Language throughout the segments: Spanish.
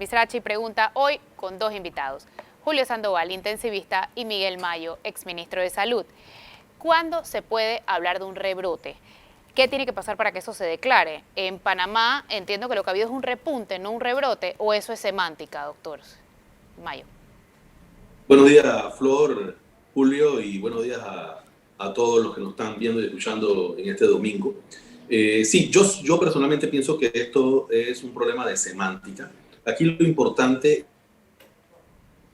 Misrachi pregunta hoy con dos invitados, Julio Sandoval, intensivista, y Miguel Mayo, exministro de Salud. ¿Cuándo se puede hablar de un rebrote? ¿Qué tiene que pasar para que eso se declare? En Panamá entiendo que lo que ha habido es un repunte, no un rebrote, ¿o eso es semántica, doctor Mayo? Buenos días, Flor, Julio, y buenos días a todos los que nos están viendo y escuchando en este domingo. Sí, yo personalmente pienso que esto es un problema de semántica. Aquí lo importante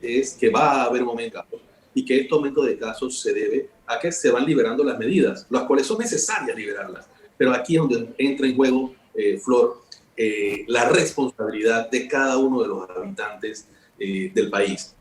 es que va a haber un aumento de casos y que este aumento de casos se debe a que se van liberando las medidas, las cuales son necesarias liberarlas. Pero aquí es donde entra en juego, Flor, la responsabilidad de cada uno de los habitantes del país.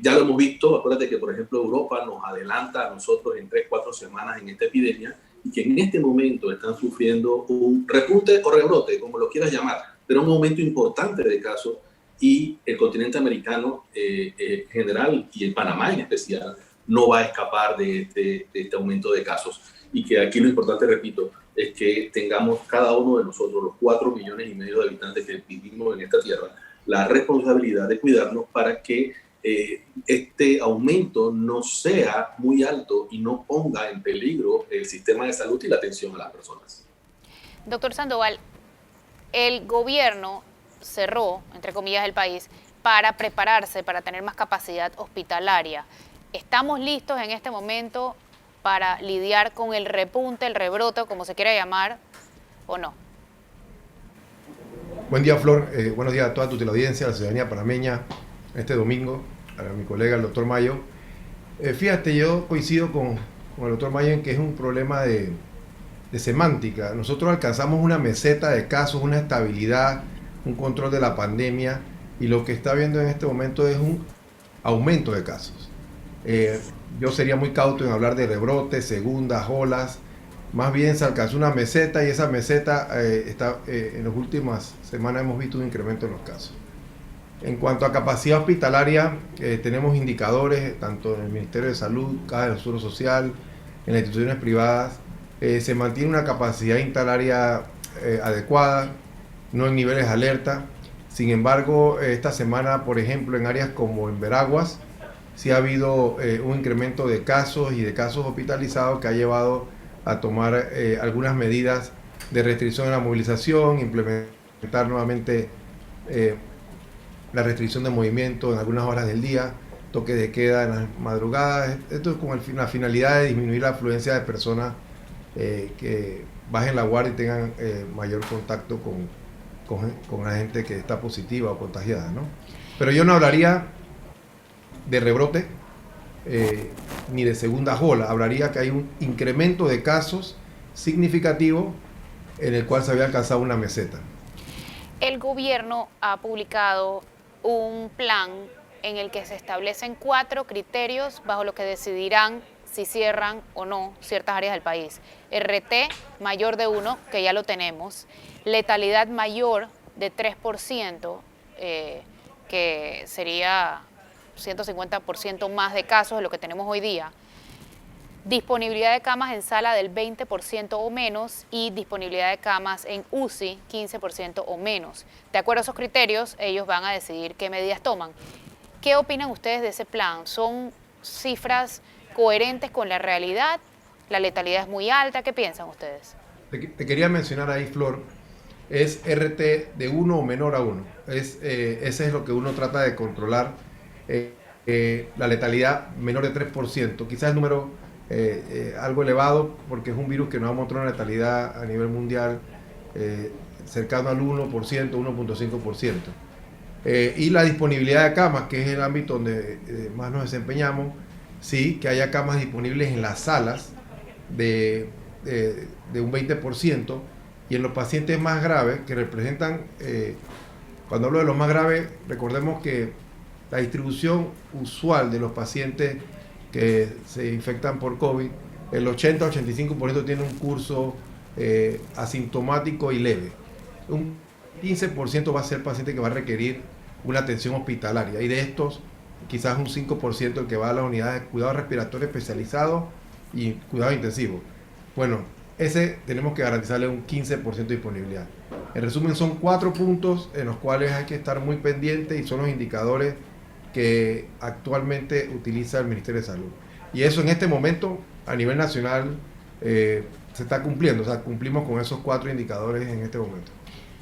Ya lo hemos visto, acuérdate que por ejemplo Europa nos adelanta a nosotros en 3-4 semanas en esta epidemia y que en este momento están sufriendo un repunte o rebrote, como lo quieras llamar, pero un aumento importante de casos y el continente americano en general y el Panamá en especial no va a escapar de este aumento de casos y que aquí lo importante, repito, es que tengamos cada uno de nosotros, los 4,5 millones de habitantes que vivimos en esta tierra, la responsabilidad de cuidarnos para que este aumento no sea muy alto y no ponga en peligro el sistema de salud y la atención a las personas. Doctor Sandoval, el gobierno cerró, entre comillas, el país para prepararse, para tener más capacidad hospitalaria. ¿Estamos listos en este momento para lidiar con el repunte, el rebrote, como se quiera llamar, o no? Buen día, Flor. Buenos días a toda tu teleaudiencia, a la ciudadanía panameña, este domingo, a mi colega, el doctor Mayo. Fíjate, yo coincido con el doctor Mayo en que es un problema de semántica. Nosotros alcanzamos una meseta de casos, una estabilidad, un control de la pandemia, y lo que está viendo en este momento es un aumento de casos. Yo sería muy cauto en hablar de rebrotes, segundas olas. Más bien se alcanzó una meseta y esa meseta en las últimas semanas hemos visto un incremento en los casos. En cuanto a capacidad hospitalaria, tenemos indicadores tanto en el Ministerio de Salud, Caja del Seguro Social, en las instituciones privadas. Se mantiene una capacidad hospitalaria adecuada, no en niveles de alerta. Sin embargo, esta semana, por ejemplo, en áreas como en Veraguas, sí ha habido un incremento de casos y de casos hospitalizados que ha llevado a tomar algunas medidas de restricción de la movilización, implementar nuevamente la restricción de movimiento en algunas horas del día, toque de queda en las madrugadas. Esto es con la finalidad de disminuir la afluencia de personas que bajen la guardia y tengan mayor contacto con la gente que está positiva o contagiada, ¿no? Pero yo no hablaría de rebrote ni de segunda ola, hablaría que hay un incremento de casos significativo en el cual se había alcanzado una meseta. El gobierno ha publicado un plan en el que se establecen 4 criterios bajo los que decidirán si cierran o no ciertas áreas del país. RT mayor de 1, que ya lo tenemos, letalidad mayor de 3%, que sería 150% más de casos de lo que tenemos hoy día, disponibilidad de camas en sala del 20% o menos y disponibilidad de camas en UCI 15% o menos. De acuerdo a esos criterios, ellos van a decidir qué medidas toman. ¿Qué opinan ustedes de ese plan? ¿Son cifras coherentes con la realidad? ¿La letalidad es muy alta? ¿Qué piensan ustedes? Te quería mencionar ahí, Flor, es RT de 1 o menor a 1. Ese es lo que uno trata de controlar. La letalidad menor de 3%, quizás el número algo elevado porque es un virus que nos ha mostrado una letalidad a nivel mundial cercano al 1%, 1.5%. Y la disponibilidad de camas, que es el ámbito donde más nos desempeñamos, sí, que haya camas disponibles en las salas de un 20%, y en los pacientes más graves, que representan, cuando hablo de los más graves, recordemos que la distribución usual de los pacientes que se infectan por COVID, el 80-85% tiene un curso asintomático y leve. Un 15% va a ser paciente que va a requerir una atención hospitalaria, y de estos quizás un 5% el que va a las unidades de cuidado respiratorio especializado y cuidado intensivo. Bueno, ese tenemos que garantizarle un 15% de disponibilidad. En resumen, son 4 puntos en los cuales hay que estar muy pendientes y son los indicadores que actualmente utiliza el Ministerio de Salud. Y eso en este momento, a nivel nacional, se está cumpliendo. O sea, cumplimos con esos 4 indicadores en este momento.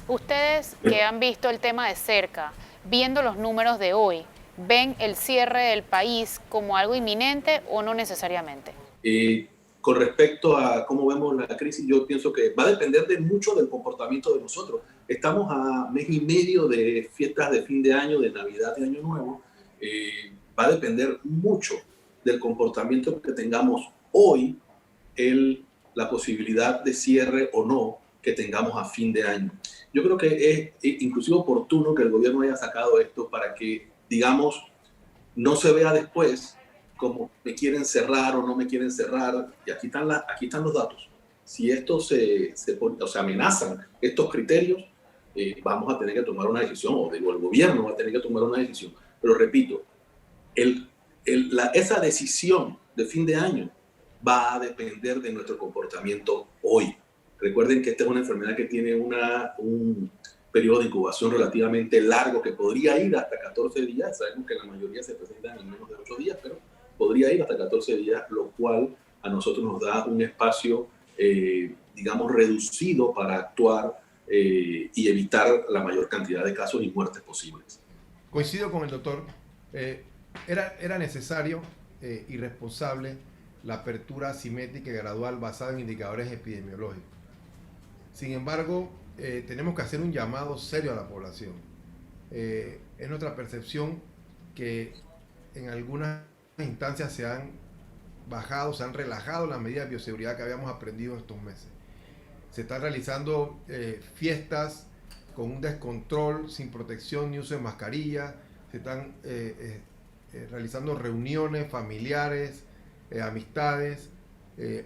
Ustedes que han visto el tema de cerca, viendo los números de hoy, ¿ven el cierre del país como algo inminente o no necesariamente? Con respecto a cómo vemos la crisis, yo pienso que va a depender de mucho del comportamiento de nosotros. Estamos a mes y medio de fiestas de fin de año, de Navidad y Año Nuevo. Va a depender mucho del comportamiento que tengamos hoy, la posibilidad de cierre o no que tengamos a fin de año. Yo creo que es inclusive oportuno que el gobierno haya sacado esto para que, digamos, no se vea después como me quieren cerrar o no me quieren cerrar. Y aquí están los datos. Si esto se amenazan estos criterios, vamos a tener que tomar una decisión, o digo, el gobierno va a tener que tomar una decisión. Pero repito, esa decisión de fin de año va a depender de nuestro comportamiento hoy. Recuerden que esta es una enfermedad que tiene un periodo de incubación relativamente largo que podría ir hasta 14 días. Sabemos que la mayoría se presentan en menos de 8 días, pero podría ir hasta 14 días, lo cual a nosotros nos da un espacio, digamos, reducido para actuar y evitar la mayor cantidad de casos y muertes posibles. Coincido con el doctor. Era necesario y responsable la apertura asimétrica y gradual basada en indicadores epidemiológicos. Sin embargo, tenemos que hacer un llamado serio a la población. Es nuestra percepción que en algunas instancias se han bajado, se han relajado las medidas de bioseguridad que habíamos aprendido estos meses. Se están realizando fiestas con un descontrol, sin protección ni uso de mascarilla. Se están realizando reuniones familiares, amistades,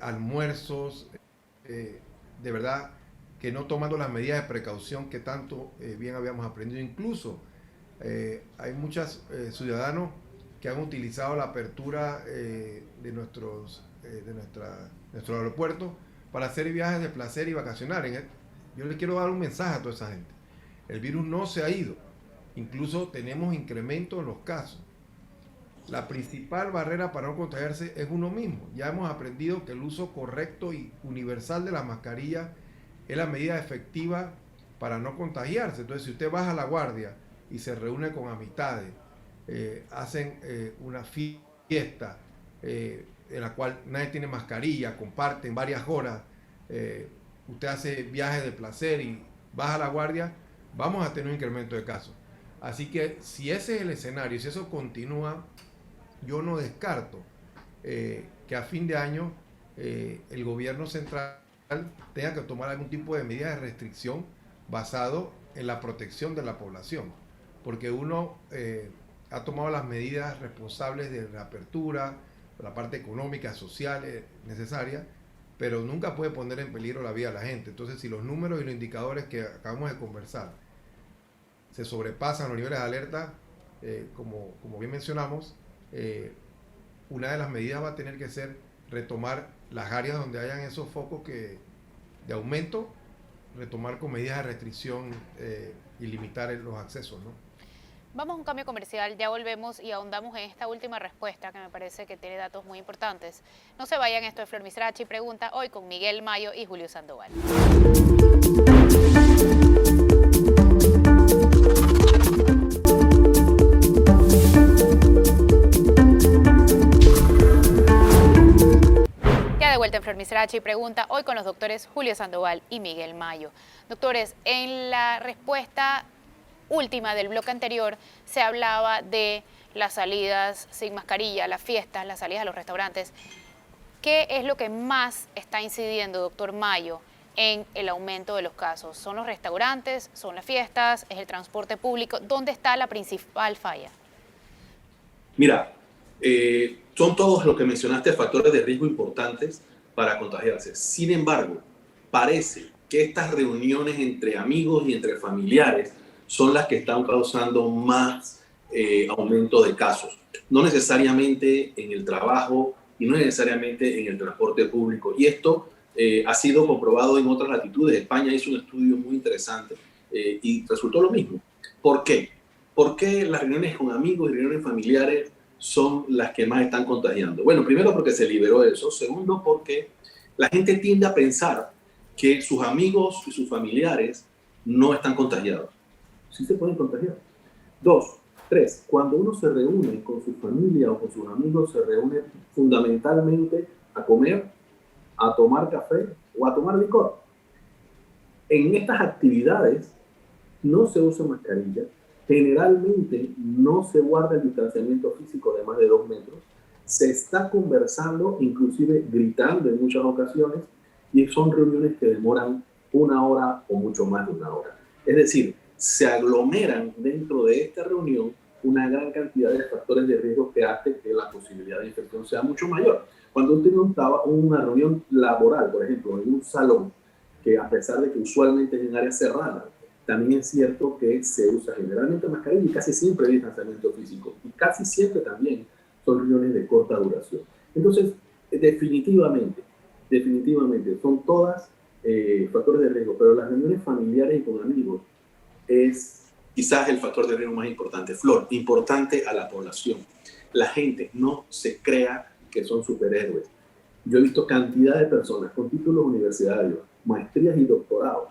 almuerzos, de verdad que no tomando las medidas de precaución que tanto bien habíamos aprendido. Incluso hay muchos ciudadanos que han utilizado la apertura de nuestro aeropuerto para hacer viajes de placer y vacacionar. Yo les quiero dar un mensaje a toda esa gente. El virus no se ha ido. Incluso tenemos incremento en los casos. La principal barrera para no contagiarse es uno mismo. Ya hemos aprendido que el uso correcto y universal de la mascarilla es la medida efectiva para no contagiarse. Entonces, si usted baja la guardia y se reúne con amistades, hacen una fiesta en la cual nadie tiene mascarilla, comparten varias horas, usted hace viajes de placer y baja la guardia, vamos a tener un incremento de casos. Así que si ese es el escenario, si eso continúa, yo no descarto que a fin de año el gobierno central tenga que tomar algún tipo de medida de restricción basado en la protección de la población, porque uno ha tomado las medidas responsables de la apertura, la parte económica, social necesaria, pero nunca puede poner en peligro la vida de la gente. Entonces, si los números y los indicadores que acabamos de conversar se sobrepasan los niveles de alerta, como bien mencionamos, una de las medidas va a tener que ser retomar las áreas donde hayan esos focos de aumento, retomar con medidas de restricción y limitar los accesos, ¿no? Vamos a un cambio comercial, ya volvemos y ahondamos en esta última respuesta que me parece que tiene datos muy importantes. No se vayan, esto es Flor Misrachi Pregunta, hoy con Miguel Mayo y Julio Sandoval. Ya de vuelta en Flor Misrachi Pregunta, hoy con los doctores Julio Sandoval y Miguel Mayo. Doctores, en la respuesta última del bloque anterior se hablaba de las salidas sin mascarilla, las fiestas, las salidas a los restaurantes. ¿Qué es lo que más está incidiendo, doctor Mayo, en el aumento de los casos? ¿Son los restaurantes? ¿Son las fiestas? ¿Es el transporte público? ¿Dónde está la principal falla? Mira, son todos los que mencionaste factores de riesgo importantes para contagiarse. Sin embargo, parece que estas reuniones entre amigos y entre familiares son las que están causando más aumento de casos. No necesariamente en el trabajo y no necesariamente en el transporte público. Y esto Ha sido comprobado en otras latitudes. España hizo un estudio muy interesante y resultó lo mismo. ¿Por qué? ¿Por qué las reuniones con amigos y reuniones familiares son las que más están contagiando? Bueno, primero porque se liberó eso. Segundo, porque la gente tiende a pensar que sus amigos y sus familiares no están contagiados. Sí se pueden contagiar. Dos, tres, cuando uno se reúne con su familia o con sus amigos, se reúne fundamentalmente a comer, a tomar café o a tomar licor. En estas actividades no se usa mascarilla, generalmente no se guarda el distanciamiento físico de más de 2 metros, se está conversando, inclusive gritando en muchas ocasiones, y son reuniones que demoran 1 hora o mucho más de 1 hora. Es decir, se aglomeran dentro de esta reunión una gran cantidad de factores de riesgo que hace que la posibilidad de infección sea mucho mayor. Cuando usted montaba una reunión laboral, por ejemplo, en un salón, que a pesar de que usualmente es en áreas cerradas, también es cierto que se usa generalmente mascarilla y casi siempre hay distanciamiento físico. Y casi siempre también son reuniones de corta duración. Entonces, definitivamente, son todas factores de riesgo, pero las reuniones familiares y con amigos es quizás el factor de riesgo más importante. Flor, importante a la población. La gente no se crea que son superhéroes. Yo he visto cantidad de personas con títulos universitarios, maestrías y doctorados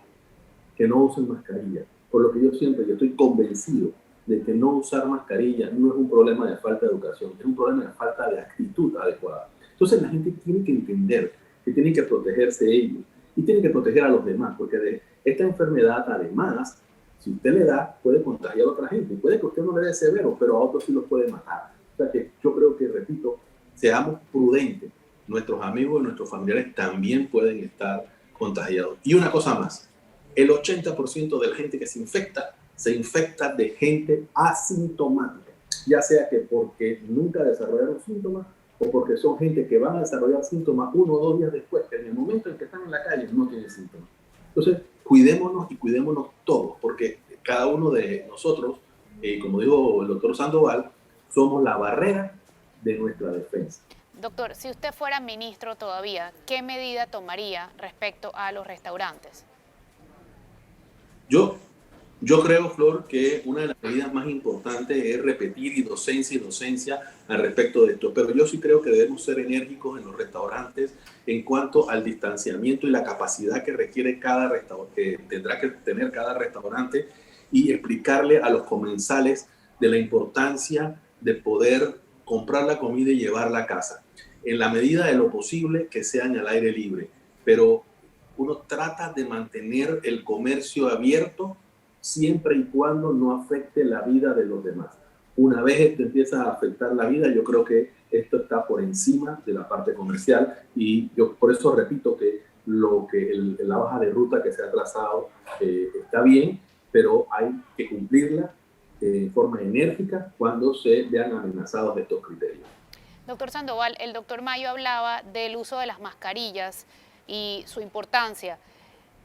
que no usan mascarilla. Por lo que yo estoy convencido de que no usar mascarilla no es un problema de falta de educación, es un problema de falta de actitud adecuada. Entonces la gente tiene que entender que tienen que protegerse ellos y tienen que proteger a los demás, porque de esta enfermedad, además, si usted le da, puede contagiar a otra gente. Puede que usted no le dé severo, pero a otros sí los puede matar. O sea que yo creo que, repito, seamos prudentes. Nuestros amigos y nuestros familiares también pueden estar contagiados. Y una cosa más, el 80% de la gente que se infecta de gente asintomática, ya sea que porque nunca desarrollaron síntomas o porque son gente que van a desarrollar síntomas 1 o 2 días después, que en el momento en que están en la calle no tienen síntomas. Entonces, cuidémonos y cuidémonos todos, porque cada uno de nosotros, como dijo el doctor Sandoval, somos la barrera de nuestra defensa. Doctor, si usted fuera ministro todavía, ¿qué medida tomaría respecto a los restaurantes? Yo creo, Flor, que una de las medidas más importantes es repetir y docencia al respecto de esto. Pero yo sí creo que debemos ser enérgicos en los restaurantes en cuanto al distanciamiento y la capacidad que requiere que tendrá que tener cada restaurante, y explicarle a los comensales de la importancia de poder comprar la comida y llevarla a casa. En la medida de lo posible que sean al aire libre. Pero uno trata de mantener el comercio abierto siempre y cuando no afecte la vida de los demás. Una vez esto empieza a afectar la vida, yo creo que esto está por encima de la parte comercial, y yo por eso repito que la hoja de ruta que se ha trazado está bien, pero hay que cumplirla de forma enérgica cuando se vean amenazados estos criterios. Doctor Sandoval, el doctor Mayo hablaba del uso de las mascarillas y su importancia.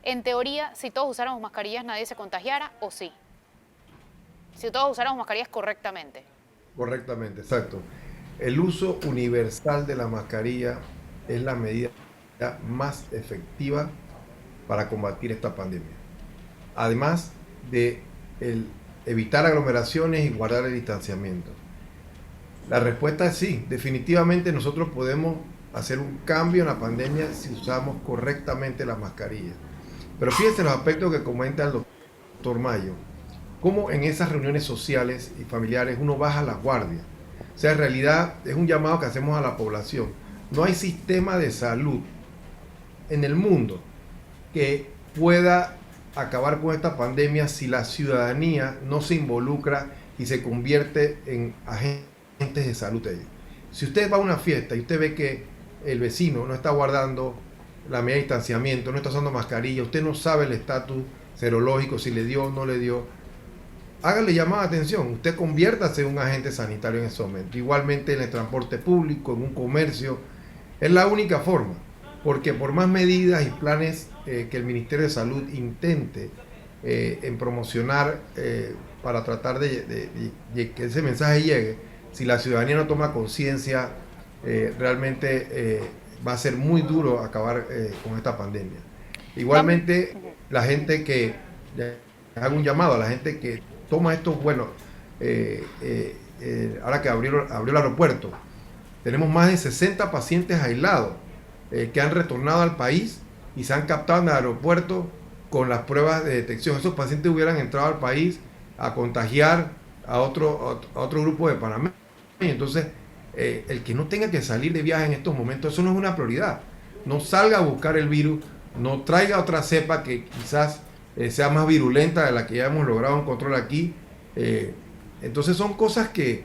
En teoría, si todos usáramos mascarillas, nadie se contagiara, ¿o sí? Si todos usáramos mascarillas correctamente. Correctamente, exacto. El uso universal de la mascarilla es la medida más efectiva para combatir esta pandemia. Además de evitar aglomeraciones y guardar el distanciamiento. La respuesta es sí, definitivamente nosotros podemos hacer un cambio en la pandemia si usamos correctamente la mascarilla. Pero fíjense los aspectos que comenta el doctor Mayo, cómo en esas reuniones sociales y familiares uno baja la guardia. O sea, en realidad es un llamado que hacemos a la población. No hay sistema de salud en el mundo que pueda acabar con esta pandemia si la ciudadanía no se involucra y se convierte en agentes de salud de ellos. Si usted va a una fiesta y usted ve que el vecino no está guardando la medida de distanciamiento, no está usando mascarilla, usted no sabe el estatus serológico, si le dio o no le dio, hágale llamada de atención, usted conviértase en un agente sanitario en ese momento. Igualmente en el transporte público, en un comercio, es la única forma, porque por más medidas y planes que el Ministerio de Salud intente en promocionar para tratar de que ese mensaje llegue, si la ciudadanía no toma conciencia, realmente va a ser muy duro acabar con esta pandemia. Igualmente, la gente que, hago un llamado a la gente que toma estos vuelos, ahora que abrió el aeropuerto, tenemos más de 60 pacientes aislados que han retornado al país y se han captado en el aeropuerto con las pruebas de detección. Esos pacientes hubieran entrado al país a contagiar a otro grupo de panameños. Entonces, el que no tenga que salir de viaje en estos momentos, eso no es una prioridad. No salga a buscar el virus, no traiga otra cepa que quizás sea más virulenta de la que ya hemos logrado un control aquí. Entonces son cosas que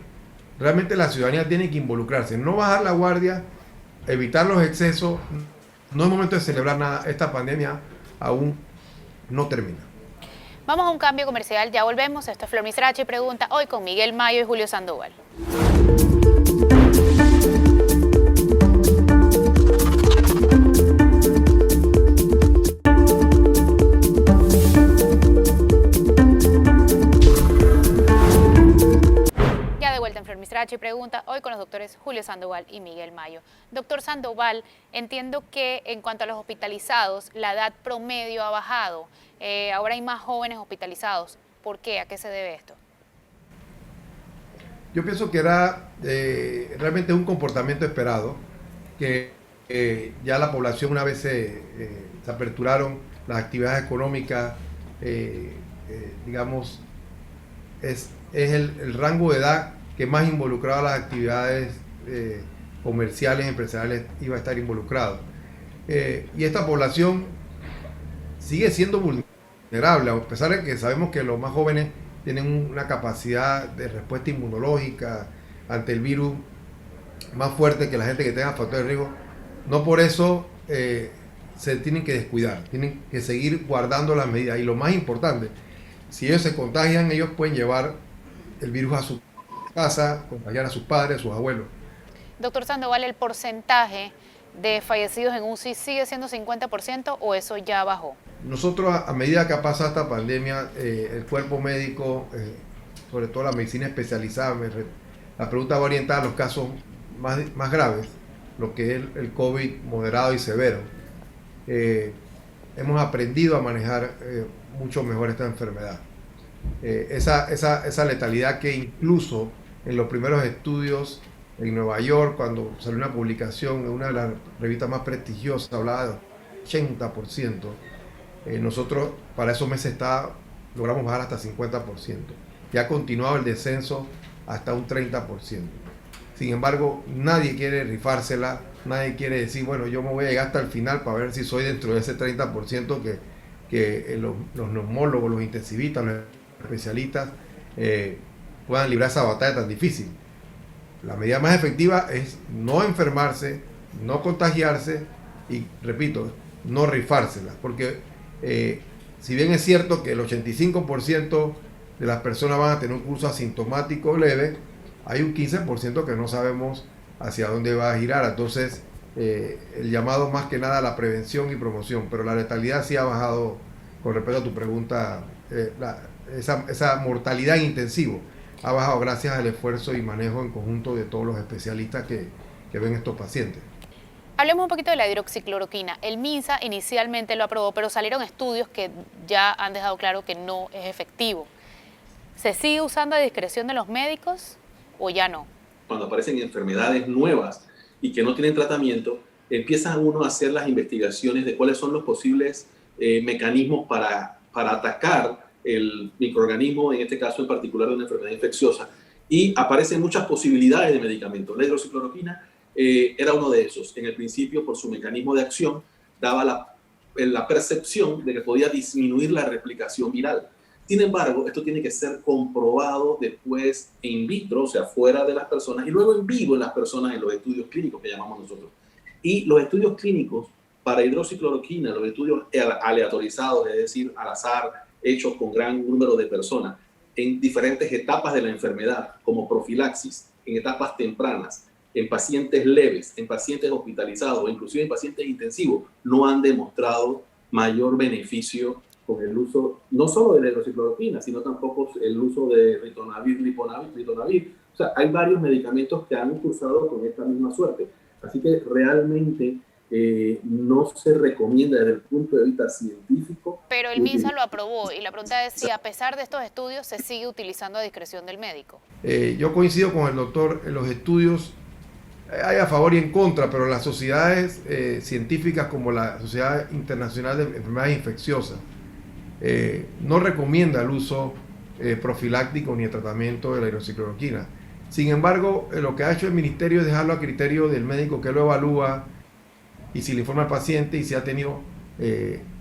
realmente la ciudadanía tiene que involucrarse, no bajar la guardia, evitar los excesos. No es momento de celebrar nada, esta pandemia aún no termina. Vamos a un cambio comercial, ya volvemos. Esto es Flor Misrachi Pregunta, hoy con Miguel Mayo y Julio Sandoval. Misrachi Pregunta, hoy con los doctores Julio Sandoval y Miguel Mayo. Doctor Sandoval, entiendo que en cuanto a los hospitalizados, la edad promedio ha bajado. Ahora hay más jóvenes hospitalizados. ¿Por qué? ¿A qué se debe esto? Yo pienso que era realmente un comportamiento esperado, que ya la población, una vez se aperturaron las actividades económicas, digamos, es el rango de edad que más involucrado a las actividades comerciales, empresariales, iba a estar involucrado. Y esta población sigue siendo vulnerable, a pesar de que sabemos que los más jóvenes tienen una capacidad de respuesta inmunológica ante el virus más fuerte que la gente que tenga factores de riesgo. No por eso se tienen que descuidar, tienen que seguir guardando las medidas. Y lo más importante, si ellos se contagian, ellos pueden llevar el virus a su casa, contagiar a sus padres, a sus abuelos. Doctor Sandoval, ¿el porcentaje de fallecidos en UCI sigue siendo 50% o eso ya bajó? Nosotros, a medida que ha pasado esta pandemia, el cuerpo médico, sobre todo la medicina especializada, la pregunta va orientada a los casos más graves, lo que es el COVID moderado y severo. Hemos aprendido a manejar mucho mejor esta enfermedad. Esa letalidad que incluso en los primeros estudios en Nueva York, cuando salió una publicación en una de las revistas más prestigiosas, hablaba de 80%. Nosotros para esos meses logramos bajar hasta 50%. Y ha continuado el descenso hasta un 30%. Sin embargo, nadie quiere rifársela, nadie quiere decir, bueno, yo me voy a llegar hasta el final para ver si soy dentro de ese 30% que los neumólogos, los intensivistas, los especialistas puedan librar esa batalla tan difícil. La medida más efectiva es no enfermarse, no contagiarse y, repito, no rifársela, porque si bien es cierto que el 85% de las personas van a tener un curso asintomático leve, hay un 15% que no sabemos hacia dónde va a girar. Entonces, el llamado más que nada a la prevención y promoción, pero la letalidad sí ha bajado. Con respecto a tu pregunta, esa mortalidad en intensivo ha bajado gracias al esfuerzo y manejo en conjunto de todos los especialistas que ven estos pacientes. Hablemos un poquito de la hidroxicloroquina. El MINSA inicialmente lo aprobó, pero salieron estudios que ya han dejado claro que no es efectivo. ¿Se sigue usando a discreción de los médicos o ya no? Cuando aparecen enfermedades nuevas y que no tienen tratamiento, empieza uno a hacer las investigaciones de cuáles son los posibles mecanismos para atacar el microorganismo, en este caso en particular de una enfermedad infecciosa, y aparecen muchas posibilidades de medicamentos. La hidroxicloroquina era uno de esos. En el principio, por su mecanismo de acción, daba la percepción de que podía disminuir la replicación viral. Sin embargo, esto tiene que ser comprobado después in vitro, o sea, fuera de las personas, y luego en vivo en las personas en los estudios clínicos que llamamos nosotros. Y los estudios clínicos para hidroxicloroquina, los estudios aleatorizados, es decir, al azar, hechos con gran número de personas, en diferentes etapas de la enfermedad, como profilaxis, en etapas tempranas, en pacientes leves, en pacientes hospitalizados, o inclusive en pacientes intensivos, no han demostrado mayor beneficio con el uso, no solo de la hidroxicloroquina, sino tampoco el uso de ritonavir, liponavir. O sea, hay varios medicamentos que han cursado con esta misma suerte. Así que realmente no se recomienda desde el punto de vista científico. Pero el MINSA lo aprobó y la pregunta es si a pesar de estos estudios se sigue utilizando a discreción del médico. Yo coincido con el doctor, en los estudios hay a favor y en contra, pero las sociedades científicas como la Sociedad Internacional de Enfermedades Infecciosas no recomienda el uso profiláctico ni el tratamiento de la hidroxicloroquina. Sin embargo, lo que ha hecho el ministerio es dejarlo a criterio del médico que lo evalúa y si le informa al paciente y si ha tenido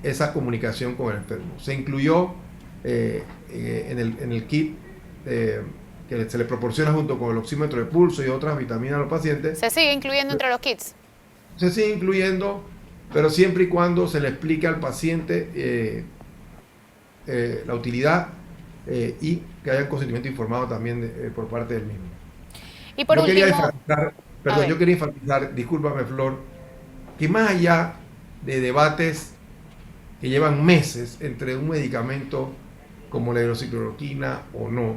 esa comunicación con el enfermo. Se incluyó en el kit que se le proporciona junto con el oxímetro de pulso y otras vitaminas a los pacientes. ¿Se sigue incluyendo entre los kits? Se sigue incluyendo, pero siempre y cuando se le explique al paciente la utilidad y que haya un consentimiento informado también por parte del mismo. Y por último, yo quería enfatizar, discúlpame Flor, que más allá de debates que llevan meses entre un medicamento como la hidroxicloroquina o no,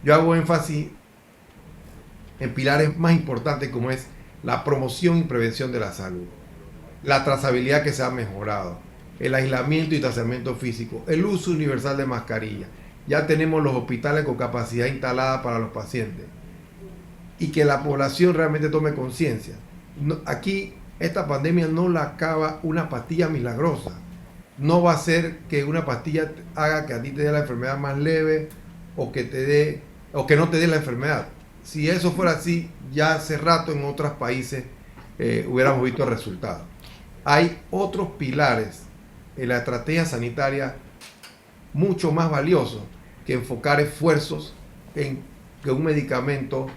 yo hago énfasis en pilares más importantes como es la promoción y prevención de la salud, la trazabilidad que se ha mejorado, el aislamiento y tratamiento físico, el uso universal de mascarilla. Ya tenemos los hospitales con capacidad instalada para los pacientes y que la población realmente tome conciencia. Aquí esta pandemia no la acaba una pastilla milagrosa. No va a ser que una pastilla haga que a ti te dé la enfermedad más leve o que no te dé la enfermedad. Si eso fuera así, ya hace rato en otros países hubiéramos visto el resultado. Hay otros pilares en la estrategia sanitaria mucho más valiosos que enfocar esfuerzos en que un medicamento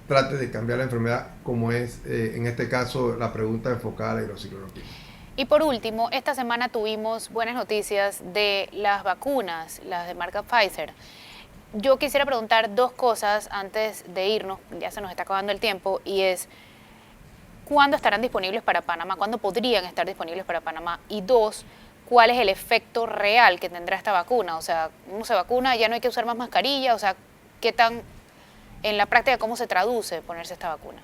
trate de cambiar la enfermedad, como es en este caso la pregunta enfocada a la hidroxicloroquina. Y por último, esta semana tuvimos buenas noticias de las vacunas, las de marca Pfizer. Yo quisiera preguntar dos cosas antes de irnos, ya se nos está acabando el tiempo, y es ¿cuándo estarán disponibles para Panamá? ¿Cuándo podrían estar disponibles para Panamá? Y dos, ¿cuál es el efecto real que tendrá esta vacuna? O sea, uno se vacuna, ya no hay que usar más mascarilla, o sea, ¿qué tan, en la práctica, cómo se traduce ponerse esta vacuna?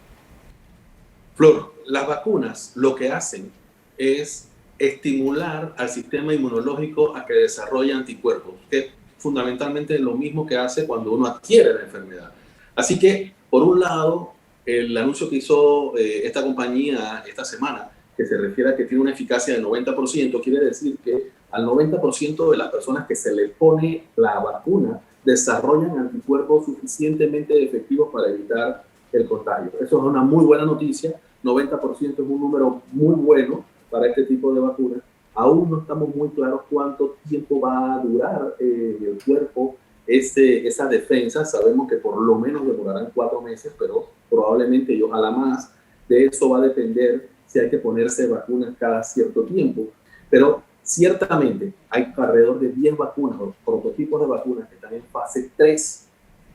Flor, las vacunas lo que hacen es estimular al sistema inmunológico a que desarrolle anticuerpos, que es fundamentalmente lo mismo que hace cuando uno adquiere la enfermedad. Así que, por un lado, el anuncio que hizo esta compañía esta semana, que se refiere a que tiene una eficacia del 90%, quiere decir que al 90% de las personas que se le pone la vacuna desarrollan anticuerpos suficientemente efectivos para evitar el contagio. Eso es una muy buena noticia. 90% es un número muy bueno para este tipo de vacunas. Aún no estamos muy claros cuánto tiempo va a durar el cuerpo esa defensa. Sabemos que por lo menos demorarán 4 meses, pero probablemente y ojalá más. De eso va a depender si hay que ponerse vacunas cada cierto tiempo. Pero ciertamente hay alrededor de 10 vacunas o prototipos de vacunas que están en fase 3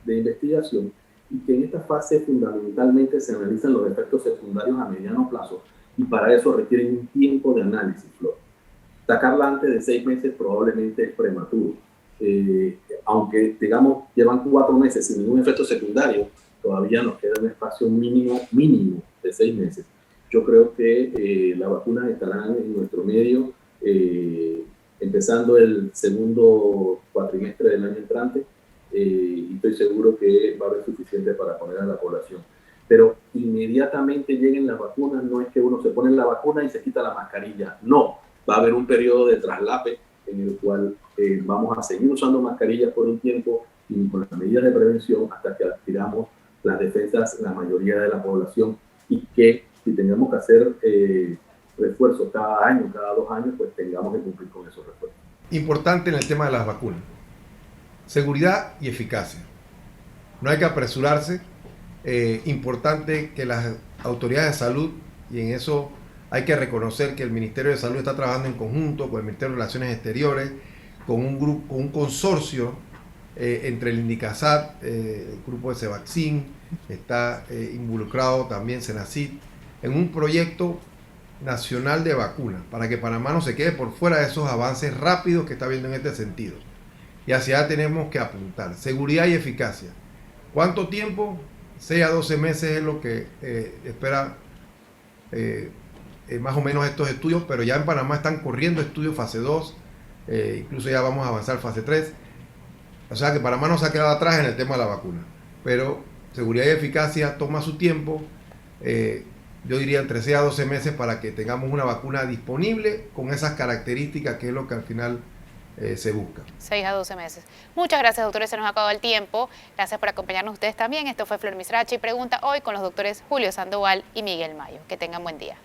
de investigación y que en esta fase fundamentalmente se analizan los efectos secundarios a mediano plazo y para eso requieren un tiempo de análisis, Flor. Sacarla antes de 6 meses probablemente es prematuro. Aunque, digamos, llevan 4 meses sin ningún efecto secundario, todavía nos queda un espacio mínimo de 6 meses. Yo creo que las vacunas estarán en nuestro medio empezando el segundo cuatrimestre del año entrante y estoy seguro que va a haber suficiente para poner a la población. Pero inmediatamente lleguen las vacunas, no es que uno se pone la vacuna y se quita la mascarilla, no. Va a haber un periodo de traslape en el cual vamos a seguir usando mascarillas por un tiempo y con las medidas de prevención hasta que adquiramos las defensas la mayoría de la población y que si tengamos que hacer refuerzos cada año, cada 2 años, pues tengamos que cumplir con esos refuerzos. Importante en el tema de las vacunas, seguridad y eficacia. No hay que apresurarse. Importante que las autoridades de salud, y en eso hay que reconocer que el Ministerio de Salud está trabajando en conjunto con el Ministerio de Relaciones Exteriores, con un grupo, con un consorcio entre el INDICASAT, el grupo de Cevaxin, está involucrado también Senacid, en un proyecto nacional de vacunas, para que Panamá no se quede por fuera de esos avances rápidos que está habiendo en este sentido. Y hacia allá tenemos que apuntar. Seguridad y eficacia. ¿Cuánto tiempo? 6 a 12 meses es lo que espera más o menos estos estudios, pero ya en Panamá están corriendo estudios fase 2, incluso ya vamos a avanzar fase 3. O sea que Panamá no se ha quedado atrás en el tema de la vacuna, pero seguridad y eficacia toma su tiempo. Yo diría entre 6 a 12 meses para que tengamos una vacuna disponible con esas características que es lo que al final se busca. 6 a 12 meses. Muchas gracias, doctores. Se nos ha acabado el tiempo. Gracias por acompañarnos ustedes también. Esto fue Flor Misrachi Pregunta hoy con los doctores Julio Sandoval y Miguel Mayo. Que tengan buen día.